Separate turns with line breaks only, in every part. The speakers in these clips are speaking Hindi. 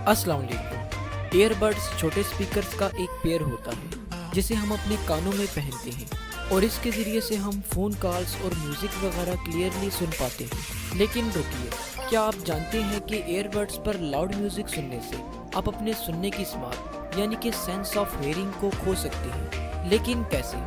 अस्सलाम वालेकुम। ईयरबड्स छोटे स्पीकर्स का एक पेयर होता है जिसे हम अपने कानों में पहनते हैं और इसके ज़रिए से हम फ़ोन कॉल्स और म्यूज़िक वगैरह क्लियरली सुन पाते हैं। लेकिन रुकिए, क्या आप जानते हैं कि ईयरबड्स पर लाउड म्यूज़िक सुनने से आप अपने सुनने की स्मार्ट यानी कि सेंस ऑफ हेयरिंग को खो सकते हैं। लेकिन कैसे?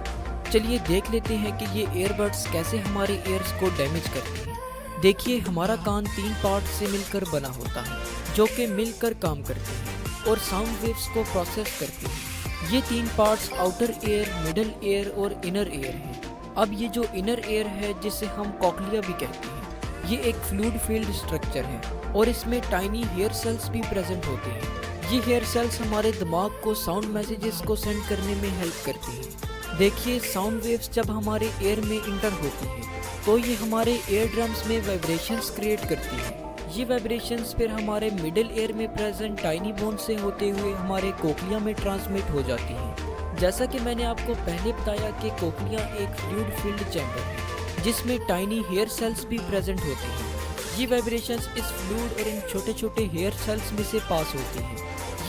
चलिए देख लेते हैं कि ये ईयरबड्स कैसे हमारे ईयर्स को डैमेज करते हैं। देखिए, हमारा कान 3 पार्ट से मिलकर बना होता है जो कि मिलकर काम करते हैं और साउंड वेव्स को प्रोसेस करते हैं। ये 3 parts outer ear, middle ear और इनर ईयर हैं। अब ये जो इनर ईयर है जिसे हम कॉक्लिया भी कहते हैं, ये एक फ्लूइड फील्ड स्ट्रक्चर है और इसमें टाइनी हेयर सेल्स भी प्रेजेंट होते हैं। ये हेयर सेल्स हमारे दिमाग को साउंड मैसेजेस को सेंड करने में हेल्प करती हैं। देखिए, साउंड वेव्स जब हमारे ईयर में इंटर होती हैं तो ये हमारे ईयर ड्रम्स में वाइब्रेशंस क्रिएट करती है। ये वाइब्रेशंस फिर हमारे मिडिल ईयर में प्रेजेंट टाइनी बोन से होते हुए हमारे कोक्लिया में ट्रांसमिट हो जाती हैं। जैसा कि मैंने आपको पहले बताया कि कोक्लिया एक फ्लूइड फील्ड चैम्बर है जिसमें टाइनी हेयर सेल्स भी प्रेजेंट होते हैं। ये वाइब्रेशंस इस फ्लूइड और इन छोटे छोटे हेयर सेल्स में से पास होती हैं।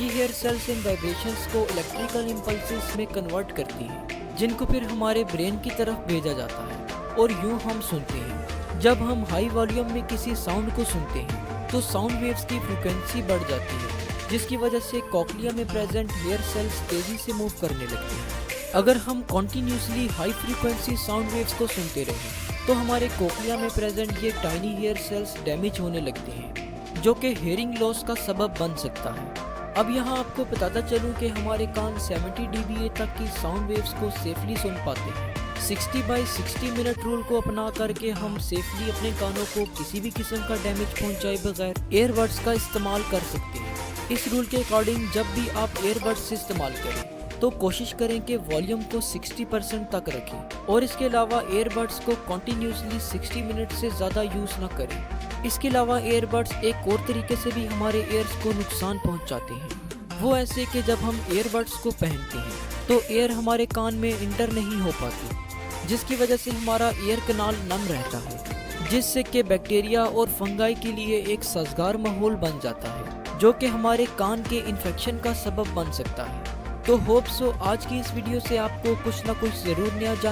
ये हेयर सेल्स इन वाइब्रेशंस को इलेक्ट्रिकल इम्पल्सेस में कन्वर्ट करती हैं जिनको फिर हमारे ब्रेन की तरफ भेजा जाता है और यूं हम सुनते हैं। जब हम हाई वॉल्यूम में किसी साउंड को सुनते हैं तो साउंड वेव्स की फ्रीक्वेंसी बढ़ जाती है जिसकी वजह से कॉक्लिया में प्रेजेंट हेयर सेल्स तेजी से मूव करने लगते हैं। अगर हम continuously high frequency sound waves को सुनते रहें तो हमारे कोक्लिया में प्रेजेंट ये टाइनी हेयर सेल्स डैमेज होने लगते हैं जो कि हेयरिंग लॉस का सबब बन सकता है। अब यहाँ आपको बताता चलूँ कि हमारे कान 70 dBA तक की साउंड वेव्स को सेफली सुन पाते हैं। 60/60 मिनट रूल को अपना करके हम सेफली अपने कानों को किसी भी किस्म का डैमेज पहुंचाए बगैर ईयरबड्स का इस्तेमाल कर सकते हैं। इस रूल के अकॉर्डिंग जब भी आप ईयरबड्स इस्तेमाल करें तो कोशिश करें कि वॉल्यूम को 60% तक रखें और इसके अलावा ईयरबड्स को कंटिन्यूसली 60 मिनट से ज़्यादा यूज़ ना करें। इसके अलावा ईयरबड्स एक और तरीके से भी हमारे ईयर्स को नुकसान पहुँचाते हैं। वो ऐसे कि जब हम ईयरबड्स को पहनते हैं तो एयर हमारे कान में इंटर नहीं हो पाती जिसकी वजह से हमारा ईयर कनाल नम रहता है जिससे कि बैक्टीरिया और फंगाई के लिए एक साजगार माहौल बन जाता है जो कि हमारे कान के इन्फेक्शन का सबब बन सकता है। तो होप सो आज की इस वीडियो से आपको कुछ ना कुछ ज़रूर नया जान